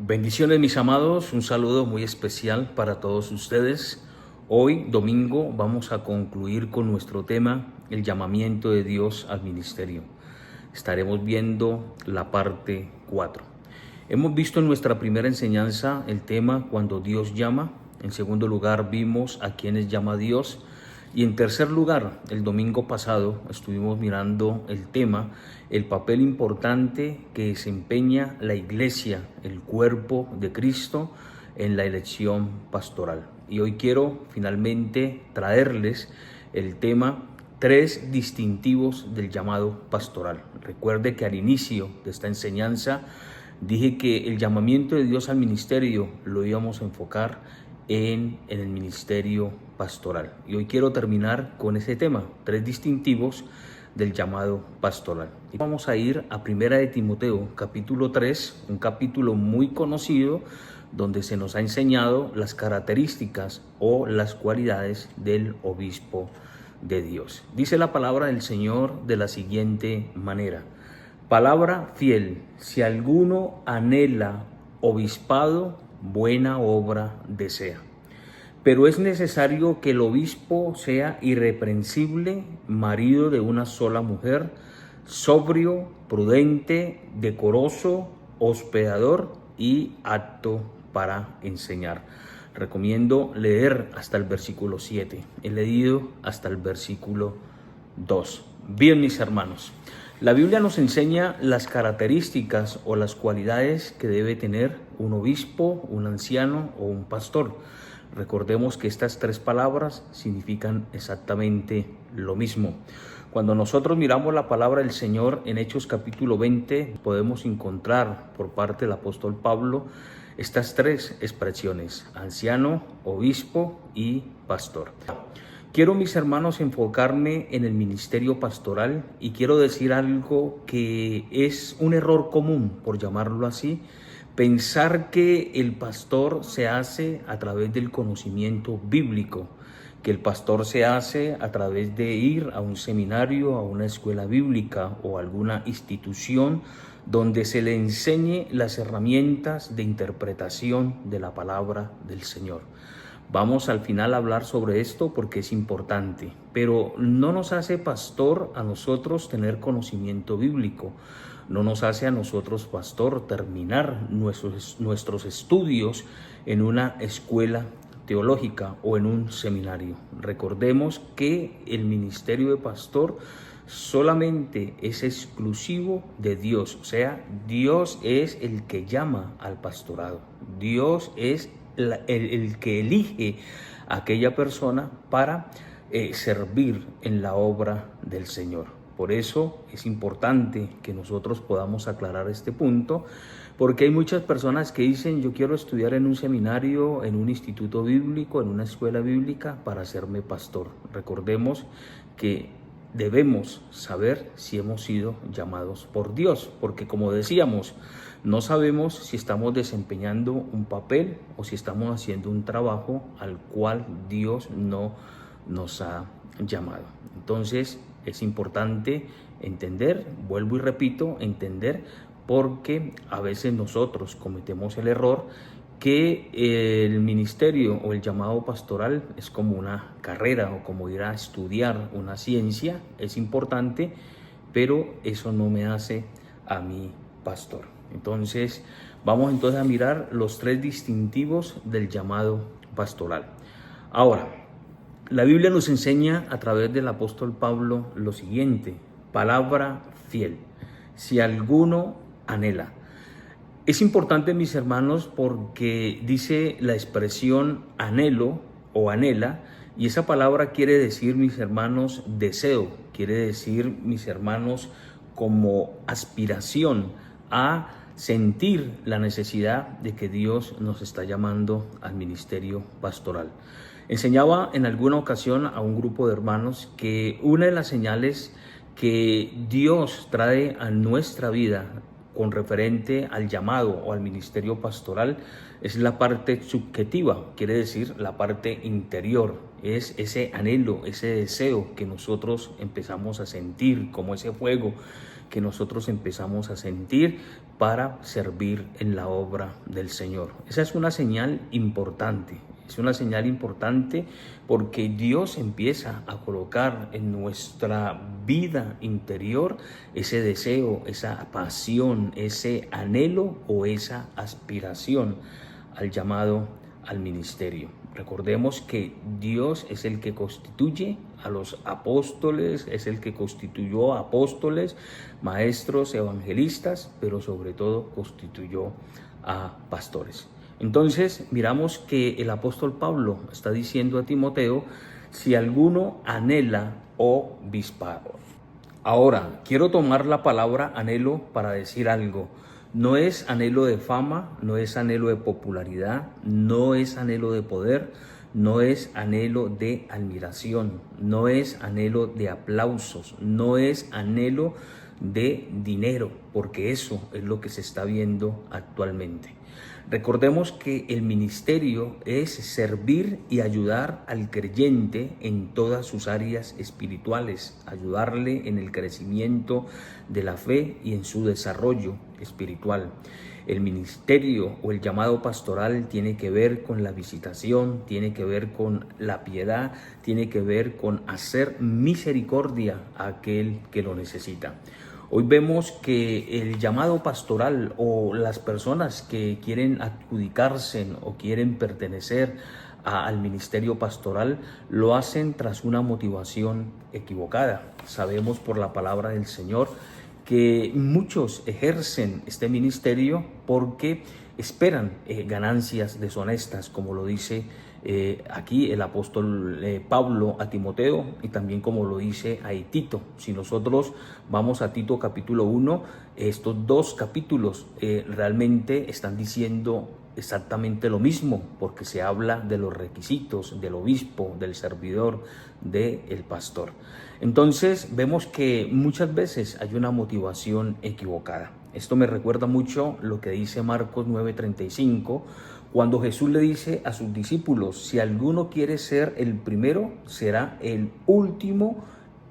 Bendiciones mis amados, un saludo muy especial para todos ustedes. Hoy domingo vamos a concluir con nuestro tema, el llamamiento de Dios al ministerio. Estaremos viendo la parte 4. Hemos visto en nuestra primera enseñanza el tema cuando Dios llama. En segundo lugar vimos a quienes llama Dios. Y en tercer lugar, el domingo pasado estuvimos mirando el tema, el papel importante que desempeña la iglesia, el cuerpo de Cristo, en la elección pastoral. Y hoy quiero finalmente traerles el tema 3 distintivos del llamado pastoral. Recuerde que al inicio de esta enseñanza dije que el llamamiento de Dios al ministerio lo íbamos a enfocar en el ministerio pastoral. Y hoy quiero terminar con ese tema, 3 distintivos del llamado pastoral. Y vamos a ir a Primera de Timoteo, capítulo 3, un capítulo muy conocido, donde se nos ha enseñado las características o las cualidades del obispo de Dios. Dice la palabra del Señor de la siguiente manera: palabra fiel, si alguno anhela obispado, buena obra desea. Pero es necesario que el obispo sea irreprensible, marido de una sola mujer, sobrio, prudente, decoroso, hospedador y apto para enseñar. Recomiendo leer hasta el versículo 7. He leído hasta el versículo 2. Bien, mis hermanos, la Biblia nos enseña las características o las cualidades que debe tener un obispo, un anciano o un pastor. Recordemos que estas 3 palabras significan exactamente lo mismo. Cuando nosotros miramos la palabra del Señor en Hechos capítulo 20, podemos encontrar por parte del apóstol Pablo estas 3 expresiones: anciano, obispo y pastor. Quiero, mis hermanos, enfocarme en el ministerio pastoral y quiero decir algo que es un error común, por llamarlo así, pensar que el pastor se hace a través del conocimiento bíblico, que el pastor se hace a través de ir a un seminario, a una escuela bíblica o alguna institución donde se le enseñe las herramientas de interpretación de la palabra del Señor. Vamos al final a hablar sobre esto porque es importante, pero no nos hace pastor a nosotros tener conocimiento bíblico, no nos hace a nosotros pastor terminar nuestros estudios en una escuela teológica o en un seminario. Recordemos que el ministerio de pastor solamente es exclusivo de Dios, o sea, Dios es el que llama al pastorado, Dios es el que elige a aquella persona para servir en la obra del Señor. Por eso es importante que nosotros podamos aclarar este punto, porque hay muchas personas que dicen: yo quiero estudiar en un seminario, en un instituto bíblico, en una escuela bíblica para hacerme pastor. Recordemos que debemos saber si hemos sido llamados por Dios, porque como decíamos, no sabemos si estamos desempeñando un papel o si estamos haciendo un trabajo al cual Dios no nos ha llamado. Entonces es importante entender, vuelvo y repito, entender, porque a veces nosotros cometemos el error que el ministerio o el llamado pastoral es como una carrera o como ir a estudiar una ciencia. Es importante, pero eso no me hace a mí pastor. Entonces vamos a mirar los 3 distintivos del llamado pastoral. Ahora, la Biblia nos enseña a través del apóstol Pablo lo siguiente: palabra fiel, si alguno anhela. Es importante, mis hermanos, porque dice la expresión anhelo o anhela, y esa palabra quiere decir, mis hermanos, deseo, quiere decir, mis hermanos, como aspiración a sentir la necesidad de que Dios nos está llamando al ministerio pastoral. Enseñaba en alguna ocasión a un grupo de hermanos que una de las señales que Dios trae a nuestra vida con referente al llamado o al ministerio pastoral es la parte subjetiva, quiere decir la parte interior, es ese anhelo, ese deseo que nosotros empezamos a sentir, como ese fuego que nosotros empezamos a sentir para servir en la obra del Señor. Esa es una señal importante. Es una señal importante porque Dios empieza a colocar en nuestra vida interior ese deseo, esa pasión, ese anhelo o esa aspiración al llamado al ministerio. Recordemos que Dios es el que constituye a los apóstoles, es el que constituyó a apóstoles, maestros, evangelistas, pero sobre todo constituyó a pastores. Entonces miramos que el apóstol Pablo está diciendo a Timoteo, si alguno anhela obispado. Ahora, quiero tomar la palabra anhelo para decir algo. No es anhelo de fama, no es anhelo de popularidad, no es anhelo de poder, no es anhelo de admiración, no es anhelo de aplausos, no es anhelo de dinero, porque eso es lo que se está viendo actualmente. Recordemos que el ministerio es servir y ayudar al creyente en todas sus áreas espirituales, ayudarle en el crecimiento de la fe y en su desarrollo espiritual. El ministerio o el llamado pastoral tiene que ver con la visitación, tiene que ver con la piedad, tiene que ver con hacer misericordia a aquel que lo necesita. Hoy vemos que el llamado pastoral o las personas que quieren adjudicarse o quieren pertenecer al ministerio pastoral lo hacen tras una motivación equivocada. Sabemos por la palabra del Señor que muchos ejercen este ministerio porque esperan ganancias deshonestas, como lo dice aquí el apóstol Pablo a Timoteo y también como lo dice a Tito. Si nosotros vamos a Tito capítulo 1, estos dos capítulos realmente están diciendo exactamente lo mismo, porque se habla de los requisitos del obispo, del servidor, del pastor. Entonces vemos que muchas veces hay una motivación equivocada. Esto me recuerda mucho lo que dice Marcos 9:35, cuando Jesús le dice a sus discípulos, si alguno quiere ser el primero, será el último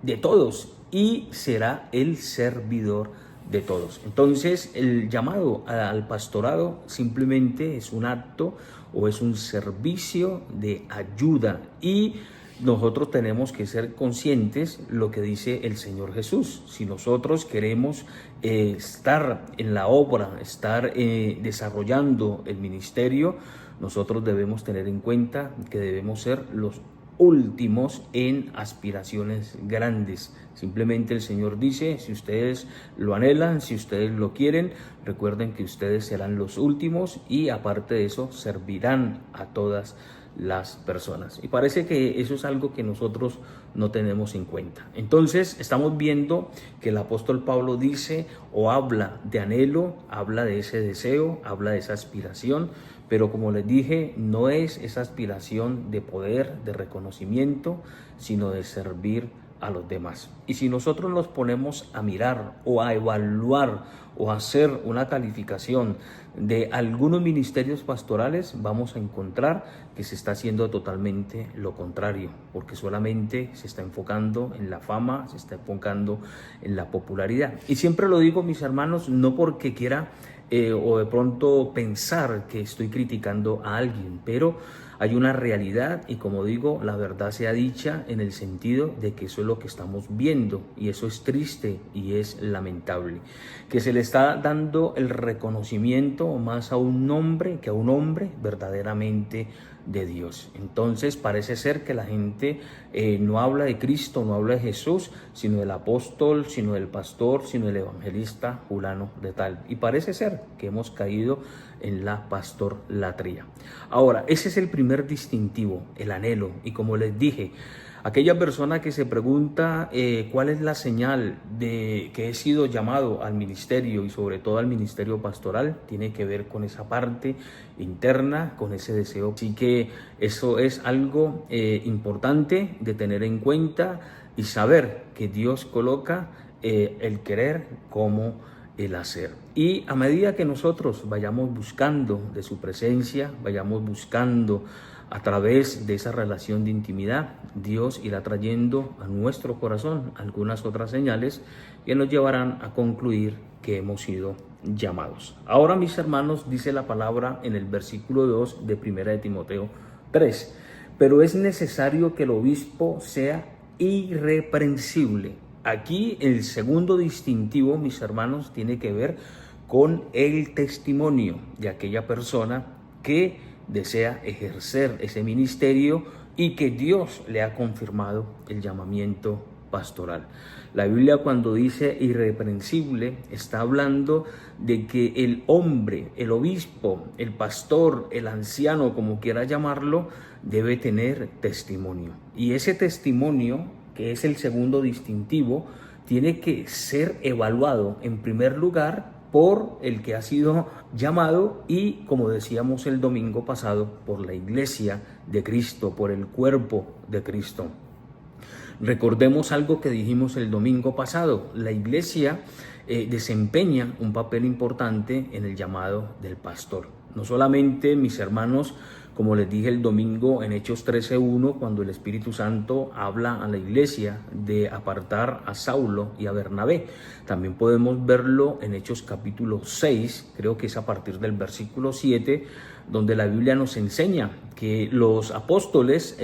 de todos y será el servidor de todos. Entonces el llamado al pastorado simplemente es un acto o es un servicio de ayuda, y nosotros tenemos que ser conscientes lo que dice el Señor Jesús. Si nosotros queremos estar en la obra, estar desarrollando el ministerio, nosotros debemos tener en cuenta que debemos ser los últimos en aspiraciones grandes. Simplemente el Señor dice, si ustedes lo anhelan, si ustedes lo quieren, recuerden que ustedes serán los últimos y aparte de eso servirán a todas las personas. Y parece que eso es algo que nosotros no tenemos en cuenta. Entonces estamos viendo que el apóstol Pablo dice o habla de anhelo, habla de ese deseo, habla de esa aspiración, pero como les dije, no es esa aspiración de poder, de reconocimiento, sino de servir a los demás. Y si nosotros nos ponemos a mirar o a evaluar o a hacer una calificación de algunos ministerios pastorales, vamos a encontrar que se está haciendo totalmente lo contrario, porque solamente se está enfocando en la fama, se está enfocando en la popularidad. Y siempre lo digo, mis hermanos, no porque quiera o de pronto pensar que estoy criticando a alguien, pero hay una realidad y, como digo, la verdad sea dicha en el sentido de que eso es lo que estamos viendo, y eso es triste y es lamentable, que se le está dando el reconocimiento más a un nombre que a un hombre verdaderamente de Dios. Entonces parece ser que la gente no habla de Cristo, no habla de Jesús, sino del apóstol, sino del pastor, sino del evangelista fulano de tal. Y parece ser que hemos caído en la pastorlatría. Ahora, ese es el primer distintivo, el anhelo. Y como les dije, aquella persona que se pregunta cuál es la señal de que he sido llamado al ministerio y sobre todo al ministerio pastoral, tiene que ver con esa parte interna, con ese deseo. Así que eso es algo importante de tener en cuenta y saber que Dios coloca el querer como el hacer. Y a medida que nosotros vayamos buscando de su presencia, vayamos buscando A través de esa relación de intimidad, Dios irá trayendo a nuestro corazón algunas otras señales que nos llevarán a concluir que hemos sido llamados. Ahora, mis hermanos, dice la palabra en el versículo 2 de 1 de Timoteo 3, pero es necesario que el obispo sea irreprensible. Aquí el segundo distintivo, mis hermanos, tiene que ver con el testimonio de aquella persona que desea ejercer ese ministerio y que Dios le ha confirmado el llamamiento pastoral. La Biblia, cuando dice irreprensible, está hablando de que el hombre, el obispo, el pastor, el anciano, como quiera llamarlo, debe tener testimonio. Y ese testimonio, que es el segundo distintivo, tiene que ser evaluado en primer lugar por el que ha sido llamado y, como decíamos el domingo pasado, por la iglesia de Cristo, por el cuerpo de Cristo. Recordemos algo que dijimos el domingo pasado: la iglesia desempeña un papel importante en el llamado del pastor. No solamente, mis hermanos, como les dije el domingo en Hechos 13:1, cuando el Espíritu Santo habla a la iglesia de apartar a Saulo y a Bernabé. También podemos verlo en Hechos capítulo 6, creo que es a partir del versículo 7, donde la Biblia nos enseña que los apóstoles,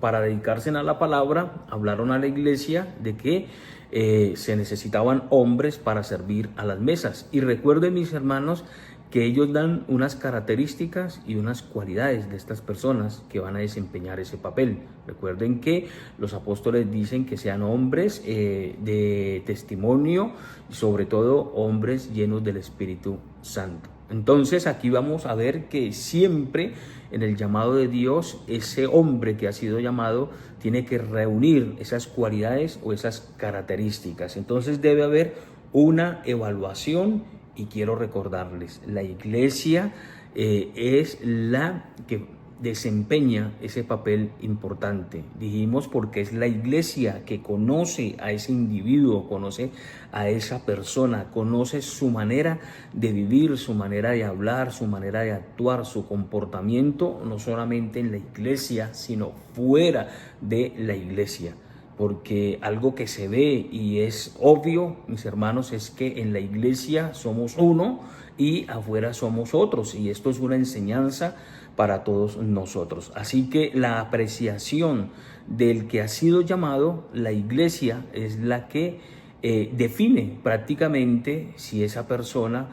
para dedicarse a la palabra, hablaron a la iglesia de que se necesitaban hombres para servir a las mesas. Y recuerden, mis hermanos, que ellos dan unas características y unas cualidades de estas personas que van a desempeñar ese papel. Recuerden que los apóstoles dicen que sean hombres de testimonio y sobre todo hombres llenos del Espíritu Santo. Entonces aquí vamos a ver que siempre en el llamado de Dios, ese hombre que ha sido llamado tiene que reunir esas cualidades o esas características. Entonces debe haber una evaluación. Y quiero recordarles, la iglesia es la que desempeña ese papel importante. Dijimos porque es la iglesia que conoce a ese individuo, conoce a esa persona, conoce su manera de vivir, su manera de hablar, su manera de actuar, su comportamiento, no solamente en la iglesia, sino fuera de la iglesia. Porque algo que se ve y es obvio, mis hermanos, es que en la iglesia somos uno y afuera somos otros, y esto es una enseñanza para todos nosotros. Así que la apreciación del que ha sido llamado, la iglesia es la que define prácticamente si esa persona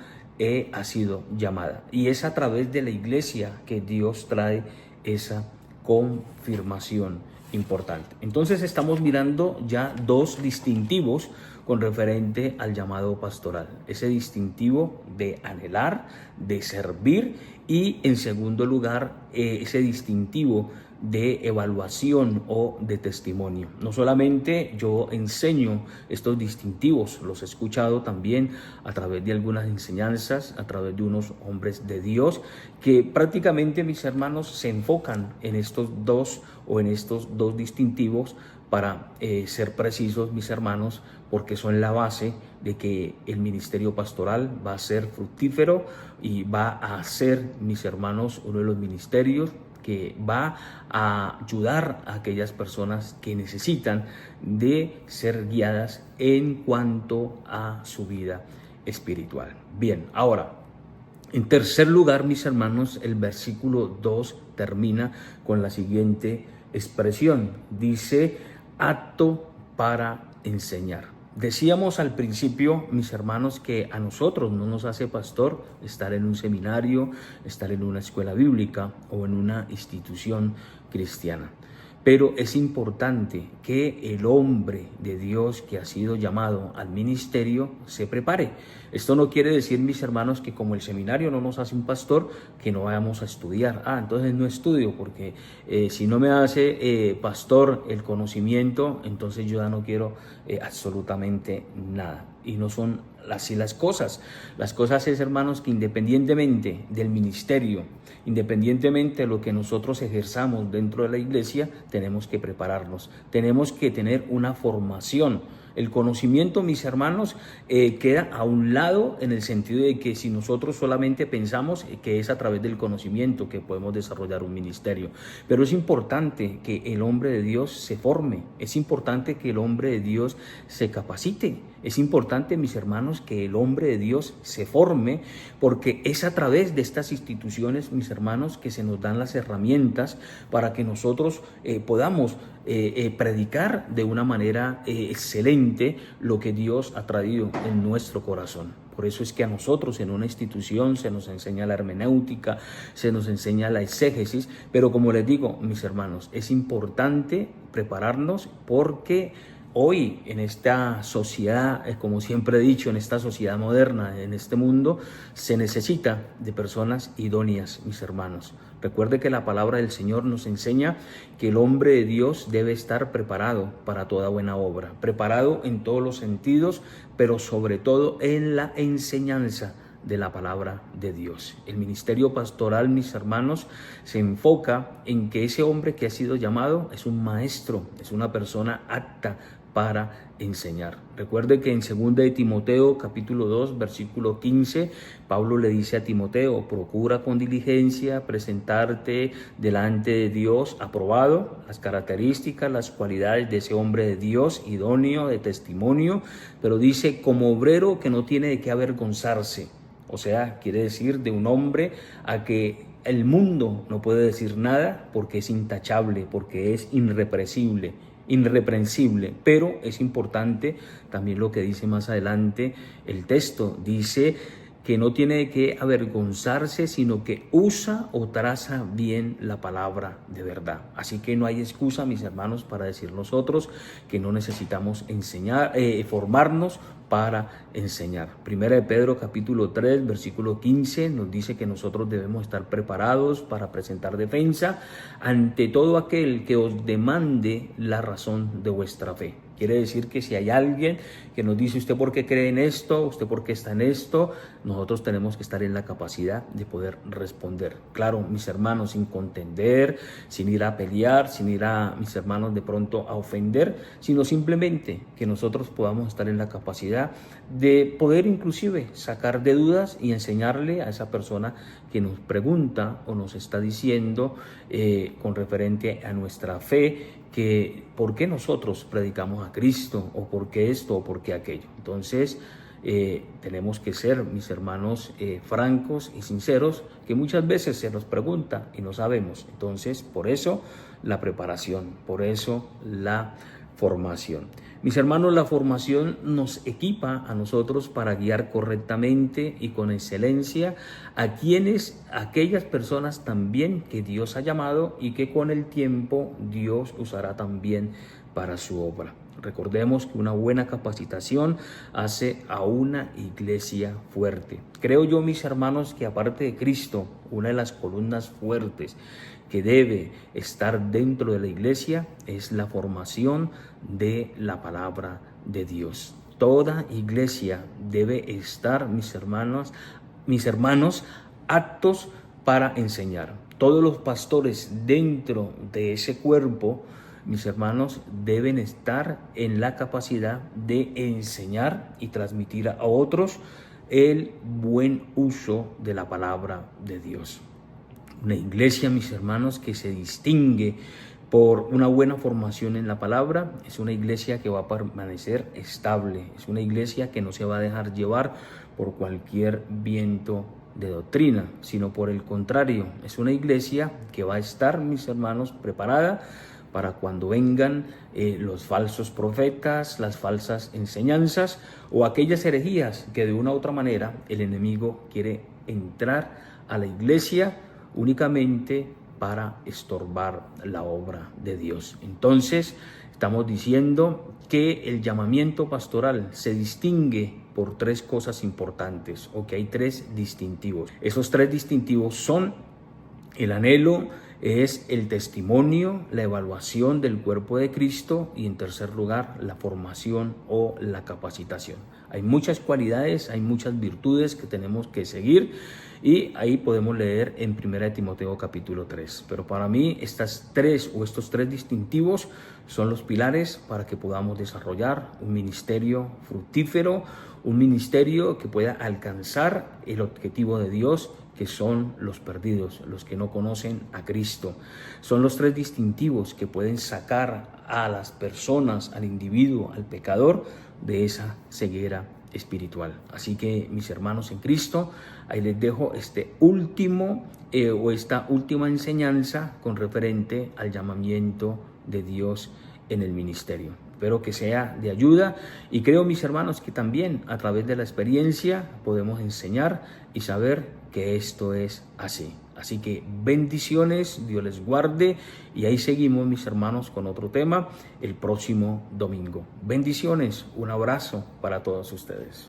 ha sido llamada, y es a través de la iglesia que Dios trae esa confirmación importante. Entonces estamos mirando ya dos distintivos con referente al llamado pastoral. Ese distintivo de anhelar, de servir, y en segundo lugar ese distintivo de evaluación o de testimonio. No solamente yo enseño estos distintivos, los he escuchado también a través de algunas enseñanzas, a través de unos hombres de Dios que prácticamente, mis hermanos, se enfocan en estos dos distintivos para ser precisos, mis hermanos, porque son la base de que el ministerio pastoral va a ser fructífero y va a ser, mis hermanos, uno de los ministerios que va a ayudar a aquellas personas que necesitan de ser guiadas en cuanto a su vida espiritual. Bien, ahora, en tercer lugar, mis hermanos, el versículo 2 termina con la siguiente expresión. Dice: apto para enseñar. Decíamos al principio, mis hermanos, que a nosotros no nos hace pastor estar en un seminario, estar en una escuela bíblica o en una institución cristiana. Pero es importante que el hombre de Dios que ha sido llamado al ministerio se prepare. Esto no quiere decir, mis hermanos, que como el seminario no nos hace un pastor, que no vayamos a estudiar. Entonces no estudio, porque si no me hace pastor el conocimiento, entonces yo ya no quiero absolutamente nada. Y no son así las cosas. Las cosas es, hermanos, que independientemente del ministerio, independientemente de lo que nosotros ejerzamos dentro de la iglesia, tenemos que prepararnos, tenemos que tener una formación. El conocimiento, mis hermanos, queda a un lado en el sentido de que si nosotros solamente pensamos que es a través del conocimiento que podemos desarrollar un ministerio. Pero es importante que el hombre de Dios se forme, es importante que el hombre de Dios se capacite, es importante, mis hermanos, que el hombre de Dios se forme, porque es a través de estas instituciones, mis hermanos, que se nos dan las herramientas para que nosotros podamos predicar de una manera excelente lo que Dios ha traído en nuestro corazón. Por eso es que a nosotros en una institución se nos enseña la hermenéutica, se nos enseña la exégesis, pero como les digo, mis hermanos, es importante prepararnos porque hoy en esta sociedad, como siempre he dicho, en esta sociedad moderna, en este mundo, se necesita de personas idóneas, mis hermanos. Recuerde que la palabra del Señor nos enseña que el hombre de Dios debe estar preparado para toda buena obra, preparado en todos los sentidos, pero sobre todo en la enseñanza de la palabra de Dios. El ministerio pastoral, mis hermanos, se enfoca en que ese hombre que ha sido llamado es un maestro, es una persona apta para enseñar. Recuerde que en 2 de Timoteo capítulo 2 versículo 15 Pablo le dice a Timoteo: procura con diligencia presentarte delante de Dios aprobado. Las características, las cualidades de ese hombre de Dios, idóneo, de testimonio, pero dice como obrero que no tiene de qué avergonzarse. O sea, quiere decir de un hombre a que el mundo no puede decir nada porque es intachable, porque es irreprensible, pero es importante también lo que dice más adelante el texto. Dice que no tiene que avergonzarse, sino que usa o traza bien la palabra de verdad. Así que no hay excusa, mis hermanos, para decir nosotros que no necesitamos enseñar, formarnos para enseñar. Primera de Pedro capítulo 3 versículo 15 nos dice que nosotros debemos estar preparados para presentar defensa ante todo aquel que os demande la razón de vuestra fe. Quiere decir que si hay alguien que nos dice: usted por qué cree en esto, usted por qué está en esto, nosotros tenemos que estar en la capacidad de poder responder. Claro, mis hermanos, sin contender, sin ir a pelear, sin ir a, mis hermanos, de pronto a ofender, sino simplemente que nosotros podamos estar en la capacidad de poder inclusive sacar de dudas y enseñarle a esa persona que nos pregunta o nos está diciendo con referente a nuestra fe, que por qué nosotros predicamos a Cristo, o por qué esto, o por qué aquello. Entonces tenemos que ser, mis hermanos, francos y sinceros, que muchas veces se nos pregunta y no sabemos. Entonces, por eso la preparación, por eso la formación. Mis hermanos, la formación nos equipa a nosotros para guiar correctamente y con excelencia a aquellas personas también que Dios ha llamado y que con el tiempo Dios usará también para su obra. Recordemos que una buena capacitación hace a una iglesia fuerte. Creo yo, mis hermanos, que aparte de Cristo, una de las columnas fuertes que debe estar dentro de la iglesia es la formación de la palabra de Dios. Toda iglesia debe estar, mis hermanos, aptos para enseñar. Todos los pastores dentro de ese cuerpo, mis hermanos, deben estar en la capacidad de enseñar y transmitir a otros el buen uso de la palabra de Dios. Una iglesia, mis hermanos, que se distingue por una buena formación en la palabra, es una iglesia que va a permanecer estable, es una iglesia que no se va a dejar llevar por cualquier viento de doctrina, sino por el contrario, es una iglesia que va a estar, mis hermanos, preparada para cuando vengan los falsos profetas, las falsas enseñanzas o aquellas herejías que de una u otra manera el enemigo quiere entrar a la iglesia únicamente para estorbar la obra de Dios. Entonces, estamos diciendo que el llamamiento pastoral se distingue por tres cosas importantes, o que hay tres distintivos. Esos tres distintivos son el anhelo, es el testimonio, la evaluación del cuerpo de Cristo y, en tercer lugar, la formación o la capacitación. Hay muchas cualidades, hay muchas virtudes que tenemos que seguir y ahí podemos leer en 1 Timoteo capítulo 3. Pero para mí estos tres distintivos son los pilares para que podamos desarrollar un ministerio fructífero, un ministerio que pueda alcanzar el objetivo de Dios, que son los perdidos, los que no conocen a Cristo. Son los tres distintivos que pueden sacar a las personas, al individuo, al pecador, de esa ceguera espiritual. Así que, mis hermanos en Cristo, ahí les dejo esta última enseñanza con referente al llamamiento de Dios en el ministerio. Espero que sea de ayuda y creo, mis hermanos, que también a través de la experiencia podemos enseñar y saber que esto es así. Así que bendiciones, Dios les guarde y ahí seguimos, mis hermanos, con otro tema el próximo domingo. Bendiciones, un abrazo para todos ustedes.